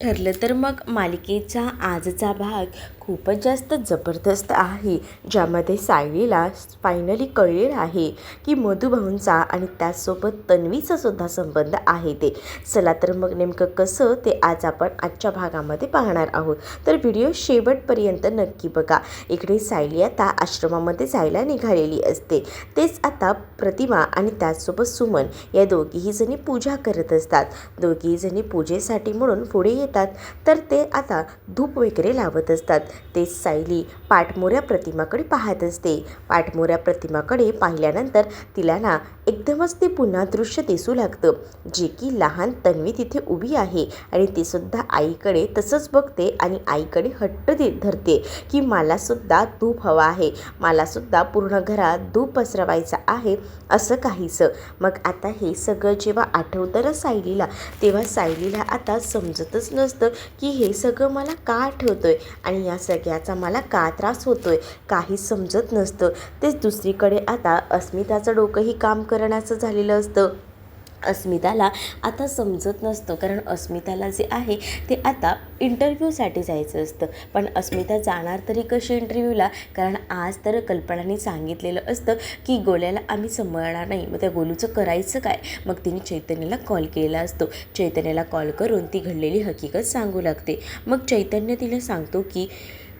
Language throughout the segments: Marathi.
ठरलं तर मग मालिकेचा आजचा भाग खूपच जास्त जबरदस्त आहे, ज्यामध्ये सायलीला फायनली कळलेलं आहे की मधुभाऊंचा आणि त्याचसोबत तन्वीचा सुद्धा संबंध आहे ते. चला तर मग नेमकं कसं ते आज आपण आजच्या भागामध्ये पाहणार आहोत, तर व्हिडिओ शेवटपर्यंत नक्की बघा. इकडे सायली आता आश्रमामध्ये जायला निघालेली असते. तेच आता प्रतिमा आणि त्याचसोबत सुमन या दोघीही जणी पूजा करत असतात. दोघीही जणी पूजेसाठी म्हणून पुढे येतात, तर ते आता धूप वगैरे लावत असतात. ते सायली पाठमोऱ्या प्रतिमाकडे पाहत असते. पाठमोऱ्या प्रतिमाकडे पाहिल्यानंतर तिला ना एकदमच ते पुन्हा दृश्य दिसू लागतं, जे की लहान तन्वी तिथे उभी आहे आणि ती सुद्धा आईकडे तसंच बघते आणि आईकडे हट्ट धरते की मलासुद्धा धूप हवा आहे, मलासुद्धा पूर्ण घरात धूप पसरवायचा आहे असं काहीसं. मग आता हे सगळं जेव्हा आठवतं ना सायलीला, तेव्हा सायलीला आता समजतच नसतं की हे सगळं मला का आठवतंय आणि या सगळ्याचा मला का त्रास होतोय, काही समजत नसतं. तेच दुसरीकडे आता अस्मिताचं डोकंही काम करण्याचं झालेलं असतं. अस्मिताला आता समजत नसतं, कारण अस्मिताला जे आहे ते आता इंटरव्ह्यूसाठी जायचं असतं. पण अस्मिता जाणार तरी कशी इंटरव्ह्यूला, कारण आज तर कल्पनाने सांगितलेलं असतं की गोल्याला आम्ही सांभाळणार नाही. मग त्या गोलूचं करायचं काय? मग तिने चैतन्याला कॉल केलेला असतो. चैतन्याला कॉल करून ती घडलेली हकीकत सांगू लागते. मग चैतन्य तिला सांगतो की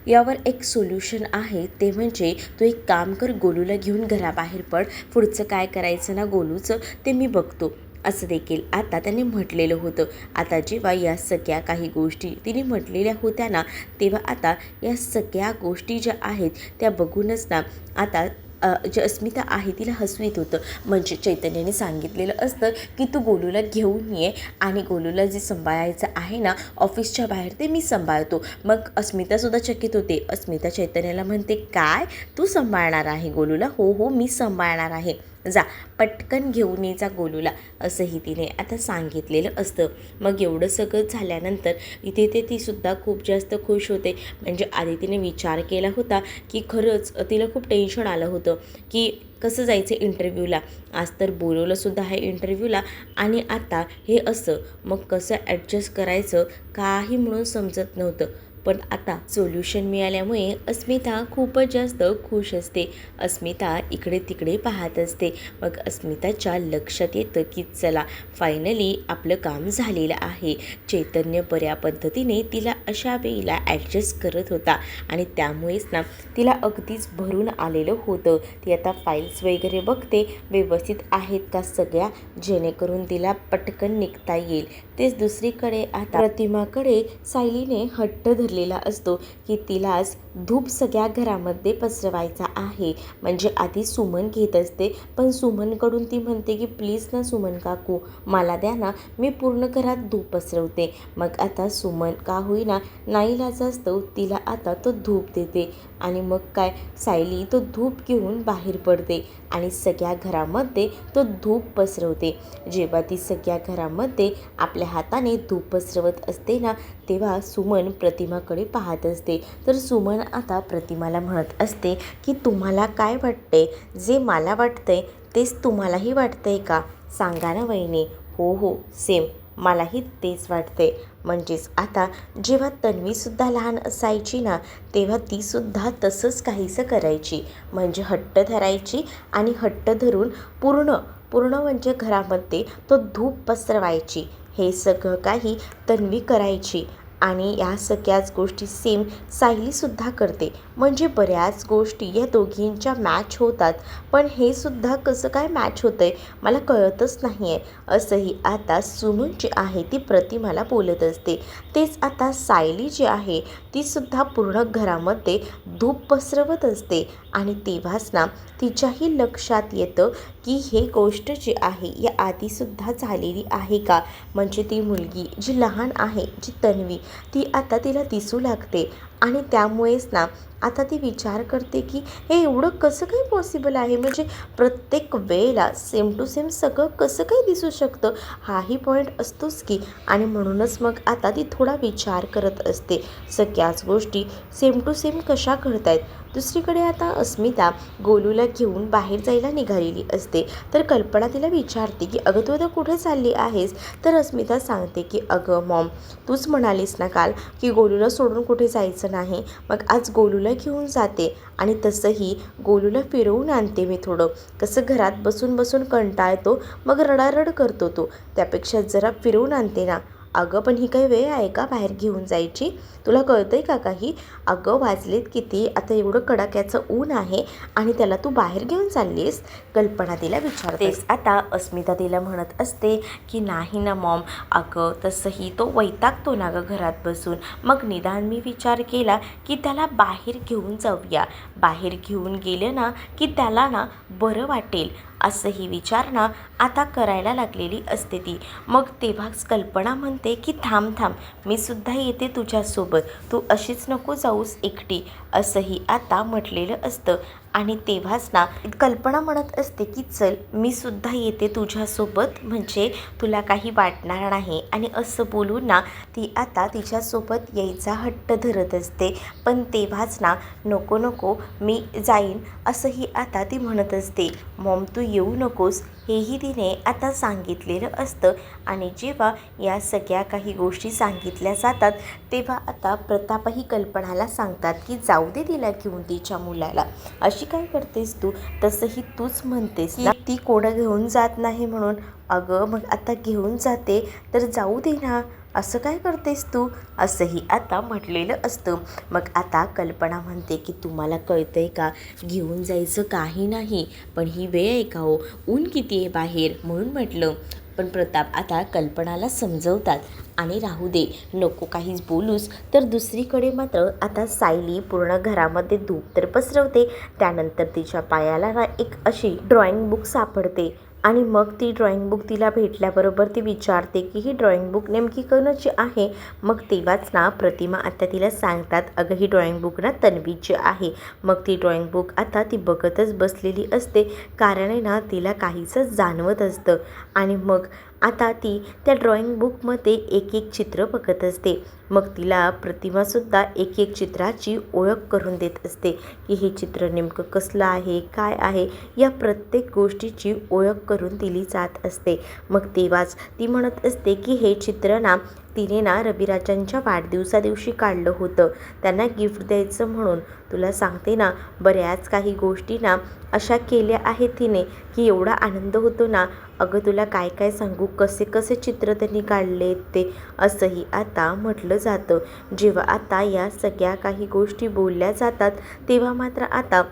यावर एक सोल्युशन आहे, ते म्हणजे तू एक काम कर, गोलूला घेऊन घराबाहेर पड, पुढचं काय करायचं ना गोलूचं ते मी बघतो, असं देखील आता त्याने म्हटलेलं होतं. आता जेव्हा या सगळ्या काही गोष्टी तिने म्हटलेल्या होत्या ना, तेव्हा आता या सगळ्या गोष्टी ज्या आहेत त्या बघूनच ना आता जे अस्मिता आहे तिला हसू येत होतं. म्हणजे चैतन्याने सांगितलेलं असतं की तू गोलूला घेऊन ये आणि गोलूला जे सांभाळायचं आहे ना ऑफिसच्या बाहेर ते मी सांभाळतो. मग अस्मितासुद्धा चकित होते. अस्मिता चैतन्याला म्हणते, काय तू सांभाळणार आहे गोलूला? हो हो मी सांभाळणार आहे, जा पटकन घेऊन ये जा गोलूला, असंही तिने आता सांगितलेलं असतं. मग एवढं सगळं झाल्यानंतर इथे ते तीसुद्धा खूप जास्त खुश होते. म्हणजे आधी तिने विचार केला होता की खरंच तिला खूप टेन्शन आलं होतं की कसं जायचं इंटरव्ह्यूला, आज तर बोलवलंसुद्धा आहे इंटरव्ह्यूला आणि आता हे असं, मग कसं ॲडजस्ट करायचं काही म्हणून समजत नव्हतं. पण आता सोल्युशन मिळाल्यामुळे अस्मिता खूपच जास्त खुश असते. अस्मिता इकडे तिकडे पाहत असते. मग अस्मिताच्या लक्षात येतं की चला फायनली आपलं काम झालेलं आहे. चैतन्य बऱ्या पद्धतीने तिला अशा वेळेला ॲडजस्ट करत होता आणि त्यामुळेच ना तिला अगदीच भरून आलेलं होतं. ती आता फाईल्स वगैरे बघते, व्यवस्थित आहेत का सगळ्या, जेणेकरून तिला पटकन निघता येईल. तेच दुसरीकडे आता प्रतिमाकडे सायलीने हट्ट धरलेला असतो की तिलाच धूप सगळ्या घरामध्ये पसरवायचा आहे. म्हणजे आधी सुमन घेत असते, पण सुमनकडून ती म्हणते की प्लीज ना सुमन काकू मला द्या ना, मी पूर्ण घरात धूप पसरवते. मग आता सुमन का होईना नाईलाजास्तव तिला आता तो धूप देते आणि मग काय सायली तो धूप घेऊन बाहेर पडते आणि सगळ्या घरामध्ये तो धूप पसरवते. जेव्हा ती सगळ्या घरामध्ये आपल्या हाताने धूप पसरवत असते ना, तेव्हा सुमन प्रतिमाकडे पाहत असते. तर सुमन आता प्रतिमाला म्हणत असते की तुम्हाला काय वाटते, जे मला वाटतंय तेच तुम्हालाही वाटतंय का, सांगा ना वहिनी. हो हो सेम मलाही तेच वाटते. म्हणजेच आता जेव्हा तन्वीसुद्धा लहान असायची ना, तेव्हा तीसुद्धा तसंच काहीसं करायची. म्हणजे हट्ट धरायची आणि हट्ट धरून पूर्ण पूर्ण म्हणजे घरामध्ये तो धूप पसरवायची. हे सगळं काही तन्वी करायची आणि या सगळ्याच गोष्टी सेम सायलीसुद्धा करते. म्हणजे बऱ्याच गोष्टी या दोघींच्या मॅच होतात, पण हे सुद्धा कसं काय मॅच होतं आहे मला कळतच नाही आहे, असंही आता सुमन जी आहे ती प्रतिमाला बोलत असते. तेच आता सायली जी आहे तीसुद्धा पूर्ण घरामध्ये धूप पसरवत असते आणि तेव्हाच ना तिच्याही लक्षात येतं की हे गोष्ट जी आहे या आधीसुद्धा झालेली आहे का. म्हणजे ती मुलगी जी लहान आहे, जी तन्वी, ती आता तिला दिसू लागते आणि त्यामुळेच ना आता ती विचार करते की हे एवढं कसं काही पॉसिबल आहे, म्हणजे प्रत्येक वेळेला सेम टू सेम सगळं कसं काही दिसू शकतं, हाही पॉईंट असतोच की. आणि म्हणूनच मग आता ती थोडा विचार करत असते, सगळ्याच गोष्टी सेम टू सेम कशा घडत आहेत. दुसरीकडे आता अस्मिता गोलूला घेऊन बाहेर जायला निघालेली असते. तर कल्पना तिला विचारते की अगं तू आता कुठे चालली आहेस. तर अस्मिता सांगते की अगं मॉम, तूच म्हणालीस ना काल की गोलूला सोडून कुठे जायचं नाही, मग आज गोलूला घेऊन जाते आणि तसंही गोलूला फिरवून आणते मी थोडं. कसं घरात बसून बसून कंटाळतो, मग रडारड करतो तो, त्यापेक्षा जरा फिरवून आणते ना. अगं पण ही काही वेळ आहे का बाहेर घेऊन जायची, तुला कळतंय का काही. अगं वाजलेत किती, आता एवढं कडाक्याचं ऊन आहे आणि त्याला तू बाहेर घेऊन चाललीस, कल्पना तिला विचारतेस. आता अस्मिता तिला म्हणत असते की नाही ना मॉम, अगं तसंही तो वैतागतो ना गं घरात बसून, मग निदान मी विचार केला की त्याला बाहेर घेऊन जाऊया, बाहेर घेऊन गेले ना की त्याला ना बरं वाटेल, असंही विचार ना आता करायला लागलेली असते ती. मग तेव्हाच कल्पना म्हणते की थांब थांब, मी सुद्धा येते तुझ्यासोबत, तू अशीच नको जाऊस एकटी, असंही आता म्हटलेलं असतं. आणि तेव्हाच ना कल्पना म्हणत असते की चल मी सुद्धा येते तुझ्यासोबत, म्हणजे तुला काही वाटणार नाही. आणि असं बोलून ना ती आता तिच्यासोबत यायचा हट्ट धरत असते. पण तेव्हाच ना नको नको मी जाईन, असंही आता ती म्हणत असते. मॉम तू येऊ नकोस, हेही तिने आता सांगितलेलं असतं. आणि जेव्हा या सगळ्या काही गोष्टी सांगितल्या जातात तेव्हा आता प्रतापही कल्पनाला सांगतात की जाऊ दे तिला घेऊन तिच्या मुलाला, अशी काय करतेस तू, तसंही तूच म्हणतेस ना ती कोणं घेऊन जात नाही म्हणून. अगं मग आता घेऊन जाते तर जाऊ दे ना, असं काय करतेस तू, असंही आता म्हटलेलं असतं. मग आता कल्पना म्हणते की तुम्हाला कळतंय का, घेऊन जायचं काही नाही, पण ही वेळ आहे का हो, ऊन किती आहे बाहेर म्हणून म्हटलं. पण प्रताप आता कल्पनाला समजवतात आणि राहू दे, नको काहीच बोलूस. तर दुसरीकडे मात्र आता सायली पूर्ण घरामध्ये धूप तर पसरवते, त्यानंतर तिच्या पायाला ना एक अशी ड्रॉइंग बुक सापडते. आणि मग ती ड्रॉइंग बुक तिला भेटल्याबरोबर ती विचारते की ही ड्रॉइंग बुक नेमकी कोणाची आहे. मग तेव्हाच ना प्रतिमा आता तिला सांगतात अगं ही ड्रॉइंग बुक ना तन्वीची आहे. मग ती ड्रॉइंग बुक आता ती बघतच बसलेली असते, कारण आहे ना तिला काहीच जाणवत असतं. आणि मग आता ती त्या ड्रॉइंग बुकमध्ये एक एक चित्र बघत असते. मग तिला प्रतिमासुद्धा एक एक चित्राची ओळख करून देत असते की हे चित्र नेमकं कसलं आहे, काय आहे, या प्रत्येक गोष्टीची ओळख करून दिली जात असते. मग तेव्हाच ती म्हणत असते की हे चित्र ना तिने ना रविराजांच्या वाढदिवसादिवशी काढलं होतं, त्यांना गिफ्ट द्यायचं म्हणून. तुला सांगते ना बऱ्याच काही गोष्टी ना अशा केल्या आहेत तिने की एवढा आनंद होतो ना. अगं तुला काय काय सांगू, कसे कसे चित्र त्यांनी काढले ते, असंही आता म्हटलं जातं. जेव्हा आता या सगळ्या काही गोष्टी बोलल्या जातात तेव्हा मात्र आता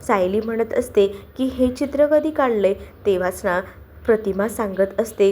सायली म्हणत असते की हे चित्र कधी काढले. तेव्हाच ना प्रतिमा सांगत असते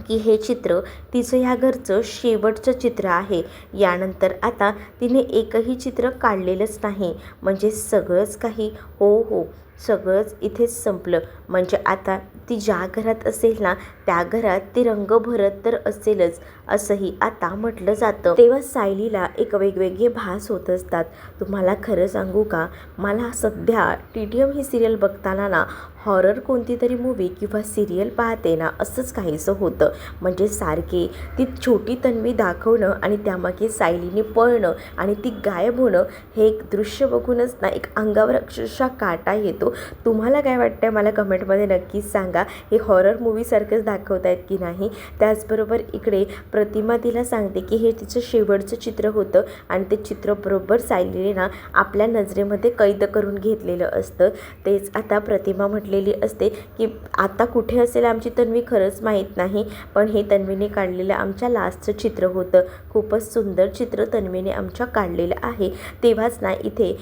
की हे चित्र तिचं ह्या घरचं शेवटचं चित्र आहे, यानंतर आता तिने एकही चित्र काढलेलंच नाही, म्हणजे सगळंच काही हो हो सगळंच इथेच संपलं. म्हणजे आता ती ज्या घरात असेल ना त्या घरात ती रंग भरत तर असेलच, असंही आता म्हटलं जातं. तेव्हा सायलीला एक वेगवेगळे भास होत असतात. तुम्हाला खरं सांगू का, मला सध्या TTM ही सिरियल बघताना ना हॉरर कोणती तरी मूवी किंवा सिरियल पाहते ना असंच काहीसं होतं. म्हणजे सारखे ती छोटी तन्वी दाखवणं आणि त्यामागे सायलीने पळणं आणि ती गायब होणं, हे एक दृश्य बघूनच ना एक अंगावर अक्षरशः काटा येतो. तुम्हाला काय वाटतं मला कमेंटमध्ये नक्कीच सांगा, हे हॉरर मूवीसारखंच दाखवत आहेत की नाही. त्याचबरोबर इकडे प्रतिमा तिला सांगते की हे तिचं शेवटचं चित्र होतं आणि ते चित्र बरोबर सायलीने ना आपल्या नजरेमध्ये कैद करून घेतलेलं असतं. तेच आता प्रतिमा म्हटलेली असते की आता कुठे असेल आमची तन्वी खरंच माहीत नाही, पण हे तन्वीने काढलेलं आमच्या लास्टचं चित्र होतं, खूपच सुंदर चित्र तन्वीने आमच्या काढलेलं आहे. तेव्हाच ना इथे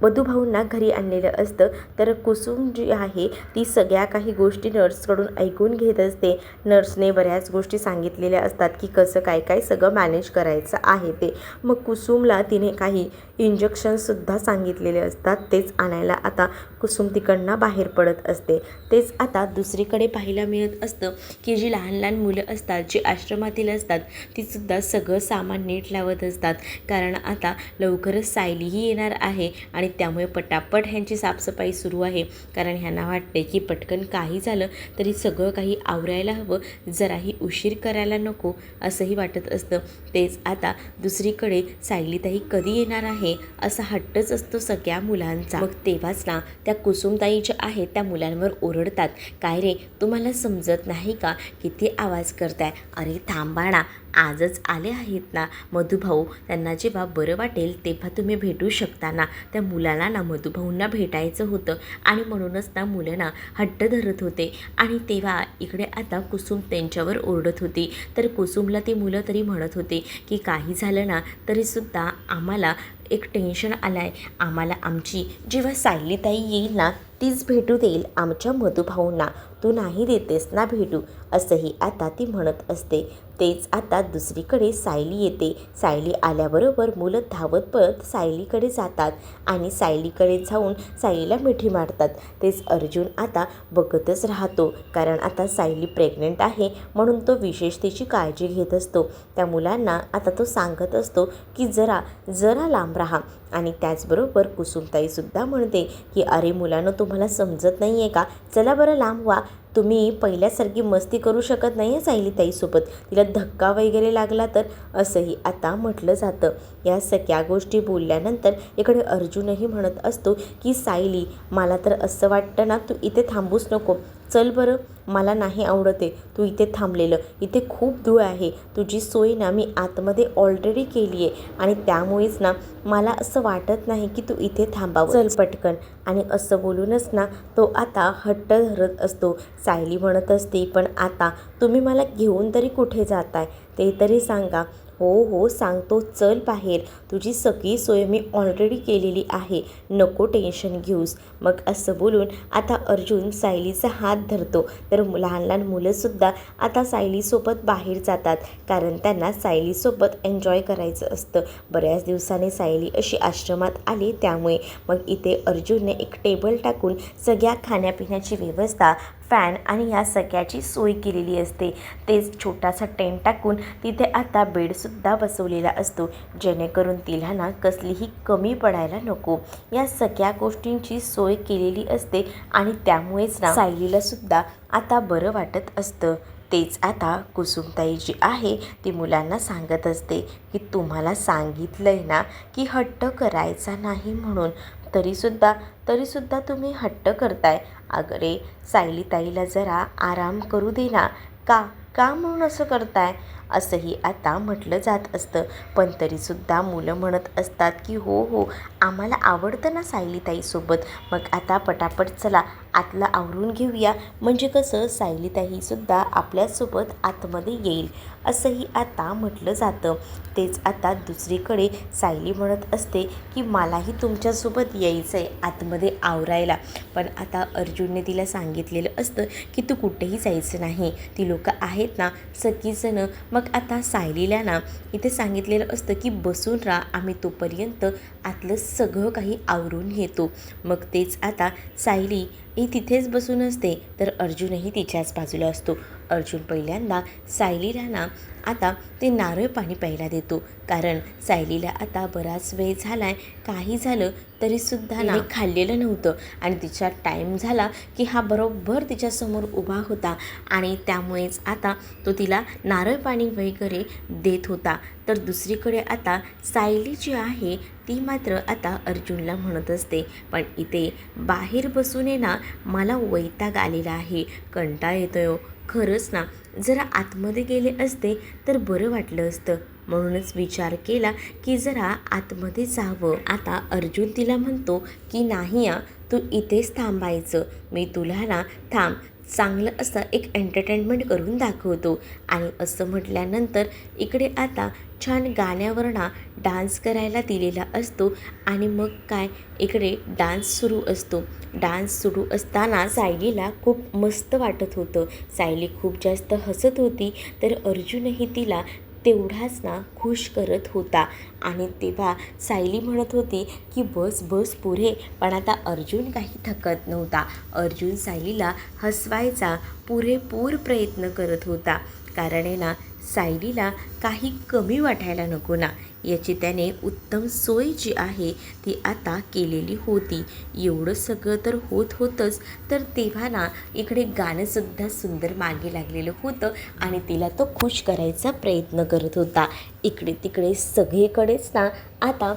मधुभाऊंना घरी आणलेलं असतं. तर कुसुम जी आहे ती सगळ्या काही गोष्टी नर्सकडून ऐकून घेत असते. नर्सने बऱ्याच गोष्टी सांगितलेल्या असतात की कसं काय काय सगळं मॅनेज करायचं आहे ते. मग कुसुमला तिने काही इंजेक्शनसुद्धा सांगितलेले असतात, तेच आणायला आता कुसुम तिकडनं बाहेर पडत असते. असते. तेच आता दुसरीकडे पाहायला मिळत असतं की जी लहान लहान मुलं असतात, जी आश्रमातील असतात, तीसुद्धा सगळं सामान नीट लावत असतात. कारण आता लवकरच सायलीही येणार आहे आणि त्यामुळे पटापट ह्यांची साफसफाई सुरू आहे. कारण ह्यांना वाटते की पटकन काही झालं तरी सगळं काही आवरायला हवं, जराही उशीर करायला नको असंही वाटत असतं. तेच आता दुसरीकडे सायलीताई कधी येणार आहे असा हट्टच असतो सगळ्या मुलांचा. मग तेव्हाच ना त्या कुसुमताई ज्या आहेत त्या मुलांवर ओरडतात, काय रे तुम्हाला समजत नाही का, किती आवाज करताय, अरे थांबा ना, आजच आले आहेत ना मधुभाऊ, त्यांना जेव्हा बरं वाटेल तेव्हा तुम्ही भेटू शकता ना. त्या मुलाला ना मधुभाऊंना भेटायचं होतं आणि म्हणूनच ना मुलं ना हट्ट धरत होते. आणि तेव्हा इकडे आता कुसुम त्यांच्यावर ओरडत होती. तर कुसुमला ती मुलं तरी म्हणत होते की काही झालं ना तरीसुद्धा आम्हाला एक टेन्शन आलं आहे, आम्हाला आमची जेव्हा सायलीताई येईल ना तीच भेटू देईल आमच्या मधुभाऊंना, तू नाही देतेस ना भेटू, असंही आता ती म्हणत असते. तेच आता दुसरीकडे सायली येते. सायली आल्याबरोबर मुलं धावत पळत सायलीकडे जातात आणि सायलीकडे जाऊन सायलीला मिठी मारतात. तेच अर्जुन आता बघतच राहतो, कारण आता सायली प्रेग्नंट आहे म्हणून तो विशेष तिची काळजी घेत असतो. त्या मुलांना आता तो सांगत असतो की जरा जरा लांब राहा. आणि त्याचबरोबर कुसुमताईसुद्धा म्हणते की अरे मुलांनो, तुम्हाला समजत नाही आहे का, चला बरं लांब व्हा, तुम्ही पहिल्यासारखी मस्ती करू शकत नाही आहे सायलीताईसोबत, तिला धक्का वगैरे लागला तर, असंही आता म्हटलं जातं. या सगळ्या गोष्टी बोलल्यानंतर इकडे अर्जुनही म्हणत असतो की सायली, मला तर असं वाटतं ना तू इथे थांबूच नको, चल बरं, मला नाही आवडते तू इथे थांबलेलं, इथे खूप धूळ आहे, तुझी सोय ना मी आतमध्ये ऑलरेडी केली आहे आणि त्यामुळेच ना मला असं वाटत नाही की तू इथे थांबावं, चल पटकन. आणि असं बोलूनच ना तो आता हट्ट धरत असतो. सायली म्हणत असते, पण आता तुम्ही मला घेऊन तरी कुठे जाताय ते तरी सांगा. हो हो सांगतो, चल बाहेर, तुझी सगळी सोय मी ऑलरेडी केलेली आहे, नको टेन्शन घेऊस. मग असं बोलून आता अर्जुन सायलीचा हात धरतो. तर लहान लहान मुलंसुद्धा आता सायलीसोबत बाहेर जातात, कारण त्यांना सायलीसोबत एन्जॉय करायचं असतं. बऱ्याच दिवसांनी सायली अशी आश्रमात आली, त्यामुळे मग इथे अर्जुनने एक टेबल टाकून सगळ्या खाण्यापिण्याची व्यवस्था, फॅन आणि या सगळ्याची सोय केलेली असते. तेच छोटासा टेंट टाकून तिथे आता बेडसुद्धा बसवलेला असतो, जेणेकरून तिला ना कसलीही कमी पडायला नको, या सगळ्या गोष्टींची सोय केलेली असते. आणि त्यामुळेच ना सायलीलासुद्धा आता बरं वाटत असतं. तेच आता कुसुमताई जी आहे ती मुलांना सांगत असते की तुम्हाला सांगितलंय ना की हट्ट करायचा नाही म्हणून, तरीसुद्धा तुम्ही हट्ट करताय. अगरे सायलीताईला जरा आराम करू दे ना, का का म्हणून असं करताय, असंही आता म्हटलं जात असतं. पण तरीसुद्धा मुलं म्हणत असतात की हो हो, आम्हाला आवडतं ना सायलीताईसोबत, मग आता पटापट चला आतलं आवरून घेऊया, म्हणजे कसं सायलीताईसुद्धा आपल्यासोबत आतमध्ये येईल, असंही आता म्हटलं जातं. तेच आता दुसरीकडे सायली म्हणत असते की मलाही तुमच्यासोबत यायचं आहे आतमध्ये आवरायला, पण आता अर्जुनने तिला सांगितलेलं असतं की तू कुठेही जायचं नाही, ती लोकं आहेत ना सगळीजणं. मग आता सायलीला ना इथे सांगितलेलं असतं की बसून राहा, आम्ही तोपर्यंत आतलं सगळं काही आवरून येतो. मग तेच आता सायली ही तिथेच बसून असते, तर अर्जुनही तिच्याच बाजूला असतो. अर्जुन पहिल्यांदा सायलीला ना आता ते नारळ पाणी प्यायला देतो, कारण सायलीला आता बराच वेळ झाला आहे, काही झालं तरीसुद्धा ना खाल्लेलं नव्हतं आणि तिचा टाईम झाला की हा बरोबर तिच्यासमोर उभा होता आणि त्यामुळेच आता तो तिला नारळ पाणी वगैरे देत होता. तर दुसरीकडे आता सायली जी आहे ती मात्र आता अर्जुनला म्हणत असते, पण इथे बाहेर बसून आहे ना मला वैताग आलेला आहे, कंटाळा येतोय, खरंच ना जरा आतमध्ये गेले असते तर बरं वाटलं असतं, म्हणूनच विचार केला की जरा आतमध्ये जावं. आता अर्जुन तिला म्हणतो की नाही तू इथेच थांबायचं, मी तुला ना थांब, चांगलं असं एक एंटरटेनमेंट करून दाखवतो. आणि असं म्हटल्यानंतर इकडे आता छान गाण्यावर ना डान्स करायला दिलेला असतो आणि मग काय इकडे डान्स सुरू असतो. डान्स सुरू असताना सायलीला खूप मस्त वाटत होतं, सायली खूप जास्त हसत होती. तर अर्जुनही तिला तेवढाच ना खुश करत होता. आणि तेव्हा सायली म्हणत होती की बस बस पुढे. पण आता अर्जुन काही थकत नव्हता. अर्जुन सायलीला हसवायचा पुरेपूर प्रयत्न करत होता. कारण आहे ना, सायलीला काही कमी वाटायला नको ना, याची त्याने उत्तम सोय जी आहे ती आता केलेली होती. एवढं सगळं तर होतंच, तर तेव्हा ना इकडे गाणंसुद्धा सुंदर मागे लागलेलं होतं आणि तिला तो खुश करायचा प्रयत्न करत होता. इकडे तिकडे सगळीकडेच ना आता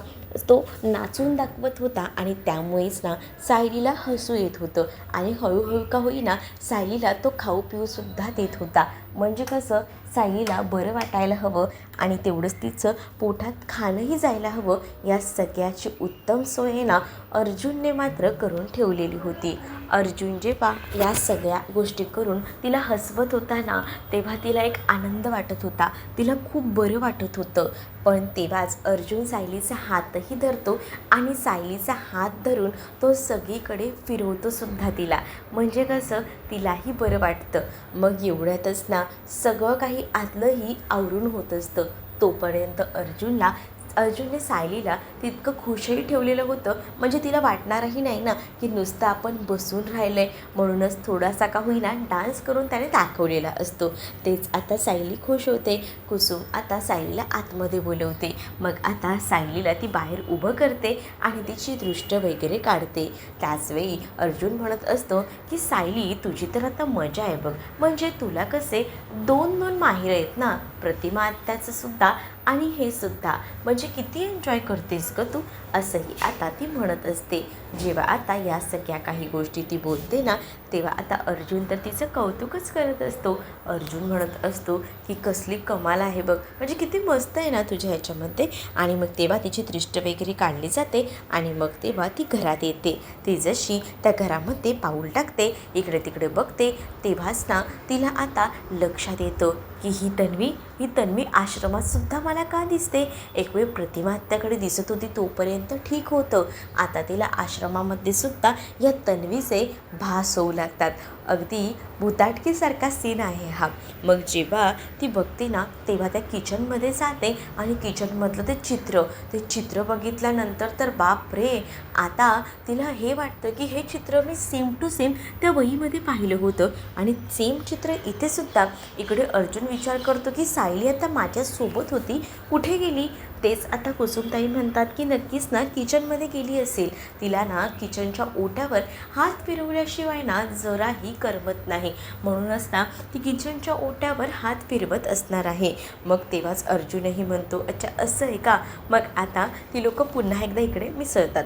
तो नाचून दाखवत होता आणि त्यामुळेच ना सायलीला हसू येत होतं. आणि हळूहळू का होईना सायलीला तो खाऊ पिऊसुद्धा देत होता. म्हणजे कसं, सायलीला बरं वाटायला हवं आणि तेवढंच तिचं पोटात खाणंही जायला हवं, या सगळ्याची उत्तम सोय ना अर्जुनने मात्र करून ठेवलेली होती. अर्जुन जेव्हा या सगळ्या गोष्टी करून तिला हसवत होता ना, तेव्हा तिला एक आनंद वाटत होता. तिला खूप बरं वाटत होतं. पण तेव्हाच अर्जुन सायलीचा हातही धरतो आणि सायलीचा हात धरून तो सगळीकडे फिरवतो सुद्धा तिला. म्हणजे कसं, तिलाही बरं वाटतं. मग एवढ्यातच ना सगळं काही आतलंही आवरून होत असतं. तोपर्यंत अर्जुनने सायलीला तितकं खुशही ठेवलेलं होतं. म्हणजे तिला वाटणारही नाही ना की नुसतं आपण बसून राहिलं आहे, म्हणूनच थोडासा का होईना डान्स करून त्याने दाखवलेला असतो. तेच आता सायली खुश होते. कुसुम आता सायलीला आतमध्ये बोलवते. मग आता सायलीला ती बाहेर उभं करते आणि तिची दृष्ट वगैरे काढते. त्याचवेळी अर्जुन म्हणत असतो की सायली, तुझी तर आता मजा आहे बघ. म्हणजे तुला कसे 2 माहेर आहेत ना, प्रतिमा आत्याचं सुद्धा आणि हे सुद्धा. म्हणजे किती एन्जॉय करतेस ग तू, असंही आता ती म्हणत असते. जेव्हा आता या सगळ्या काही गोष्टी ती बोलते ना, तेव्हा आता अर्जुन तर तिचं कौतुकच करत असतो. अर्जुन म्हणत असतो की कसली कमाल आहे बघ, म्हणजे किती मस्त आहे ना तुझ्या ह्याच्यामध्ये. आणि मग तेव्हा तिची दृष्ट वगैरे काढली जाते आणि मग तेव्हा ती घरात येते. ती जशी त्या घरामध्ये पाऊल टाकते, इकडे तिकडे बघते, तेव्हाच ना तिला आता लक्षात येतं की ही तन्वी आश्रमातसुद्धा मला का दिसते. एक वेळ प्रतिमा आत्याकडे दिसत होती तोपर्यंत ठीक होतं, आता तिला आश्रमामध्ये सुद्धा या तन्वीचे भास होऊ लागतात. अगदी भुताटकीसारखा सीन आहे हा. मग जेव्हा ती बघते ना, तेव्हा त्या किचनमध्ये जाते आणि किचनमधलं ते चित्र बघितल्यानंतर तर बाप रे, आता तिला हे वाटतं की हे चित्र मी सेम टू सेम त्या वहीमध्ये पाहिलं होतं आणि सेम चित्र इथे सुद्धा. इकडे अर्जुन विचार करतो की सायली आता माझ्यासोबत होती, कुठे गेली. तेच आता कुसुमताई म्हणतात की नक्कीच ना किचनमध्ये गेली असेल. तिला ना किचनच्या ओट्यावर हात फिरवल्याशिवाय ना जराही करमत नाही, म्हणूनच ना ती किचनच्या ओट्यावर हात फिरवत असणार आहे. मग तेव्हाच अर्जुनही म्हणतो, अच्छा असं आहे का. मग आता ती लोक पुन्हा एकदा इकडे मिसळतात.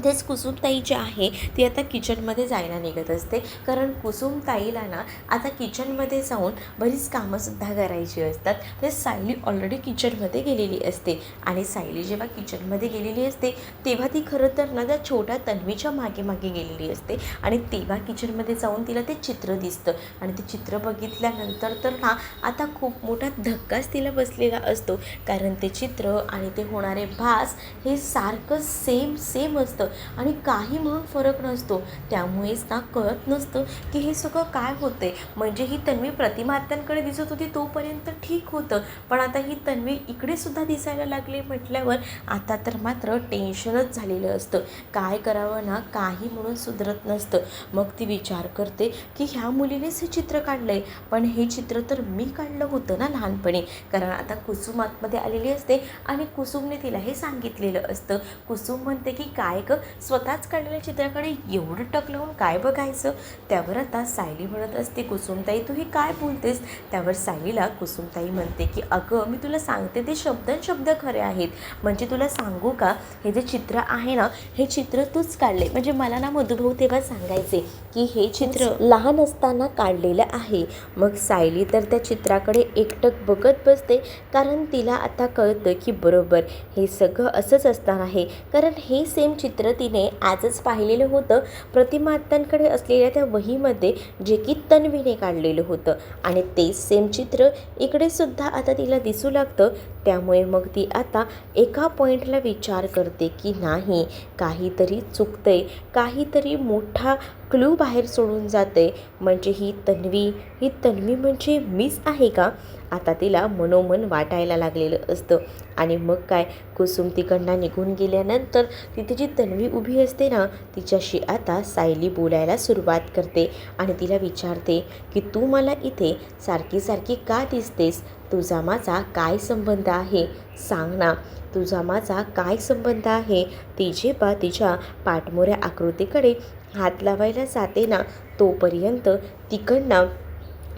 तेच कुसुमताई जी आहे ती आता किचनमध्ये जायला निघत असते. कारण कुसुमताईला ना आता किचनमध्ये जाऊन बरीच कामंसुद्धा करायची असतात. ते सायली ऑलरेडी किचनमध्ये गेलेली असते आणि सायली जेव्हा किचनमध्ये गेलेली असते तेव्हा ती खरं तर ना त्या छोट्या तन्वीच्या मागे मागे गेलेली असते आणि तेव्हा किचनमध्ये जाऊन तिला ते चित्र दिसतं आणि ते चित्र बघितल्यानंतर तर ना आता खूप मोठा धक्काच तिला बसलेला असतो. कारण ते चित्र आणि ते होणारे भास हे सारखं सेम असतं आणि काही म्हणून फरक नसतो. त्यामुळेच ना कळत नसतं की हे सगळं काय होते. म्हणजे ही तन्वी प्रतिमा आत्यांकडे दिसत होती तोपर्यंत ठीक होतं, पण आता ही तन्वी इकडे सुद्धा दिसायला लागली म्हटल्यावर आता तर मात्र टेन्शनच झालेलं असतं. काय करावं ना काही म्हणून सुधरत नसतं. मग ती विचार करते की ह्या मुलीनेच हे चित्र काढलंय, पण हे चित्र तर मी काढलं होतं ना लहानपणी. कारण आता कुसुम आतमध्ये आलेली असते आणि कुसुमने तिला हे सांगितलेलं असतं. कुसुम म्हणते की काय ग, स्वतःच काढलेल्या चित्राकडे एवढं टक लावून काय बघायचं. त्यावर आता सायली म्हणत असते, कुसुमताई तू हे काय बोलतेस. त्यावर सायलीला कुसुमताई म्हणते की अगं मी तुला सांगते ते शब्द खरे आहेत. म्हणजे तुला सांगू का, हे जे चित्र आहे ना हे चित्र तूच काढले. म्हणजे मला ना मधुभाऊ तेव्हा सांगायचे की हे चित्र लहान असताना काढलेलं आहे. मग सायली तर त्या चित्राकडे एकटक बघत बसते. कारण तिला आता कळतं की बरोबर हे सगळं असंच असणार आहे. कारण हे सेम चित्र तिने आजच पाहिलेलं होतं प्रतिमा आत्यांकडे असलेल्या त्या वहीमध्ये, जे की तन्वीने काढलेलं होतं आणि तेच सेम चित्र इकडे सुद्धा आता तिला दिसू लागतं. त्यामुळे मग ती आता एका पॉईंटला विचार करते की नाही, काहीतरी चुकतंय, काहीतरी मोठा क्लू बाहेर सोडून जाते. म्हणजे ही तन्वी म्हणजे मीच आहे का. आता तिला मनोमन वाटायला लागलेलं असतं. आणि मग काय, कुसुम तिकडनं निघून गेल्यानंतर तिथे जी तन्वी उभी असते ना, तिच्याशी आता सायली बोलायला सुरुवात करते आणि तिला विचारते की तू मला इथे सारखी सारखी का दिसतेस? तुझा माझा काय संबंध आहे? सांग ना, तुझा माझा काय संबंध आहे? ती जेव्हा तिच्या पाठमोऱ्या आकृतीकडे हात लावायला जाते ना, तोपर्यंत तिकडनं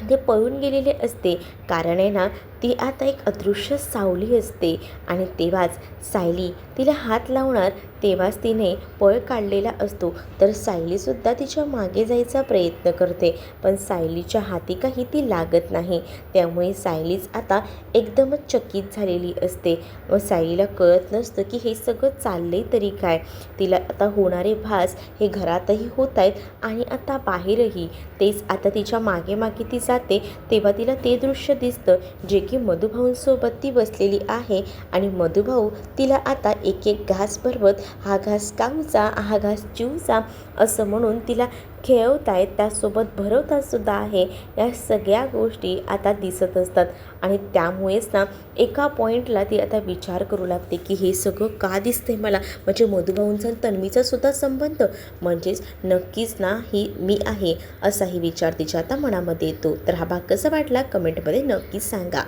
ते पळून गेलेले असते. कारण आहे ना, ती आता एक अदृश्य सावली असते. आणि तेव्हाच सायली तिला हात लावणार, तेव्हाच तिने पळ काढलेला असतो. तर सायलीसुद्धा तिच्या मागे जायचा प्रयत्न करते, पण सायलीच्या हाती काही ती लागत नाही. त्यामुळे सायलीच आता एकदमच चकित झालेली असते. मग सायलीला कळत नसतं की हे सगळं चाललंय तरी काय. तिला आता होणारे भास हे घरातही होत आहेत आणि आता बाहेरही. तेच आता तिच्या मागे मागे ती जाते, तेव्हा तिला ते दृश्य दिसतं जे की मधुभाऊंसोबत ती बसलेली आहे. आणि मधुभाऊ तिला आता एक एक घास भरवत, हा घास काऊचा, हा घास चिवचा असं म्हणून तिला खेळवत आहेत, त्यासोबत भरवतात सुद्धा आहे. या सगळ्या गोष्टी आता दिसत असतात. आणि त्यामुळेच ना एका पॉईंटला ती आता विचार करू लागते की हे सगळं का दिसतंय मला, म्हणजे मधुभाऊंचा तन्वीचा सुद्धा संबंध, म्हणजेच नक्कीच ना ही मी आहे, असाही विचार तिच्या आता मनामध्ये येतो. तर हा भाग कसा वाटला कमेंटमध्ये नक्कीच सांगा.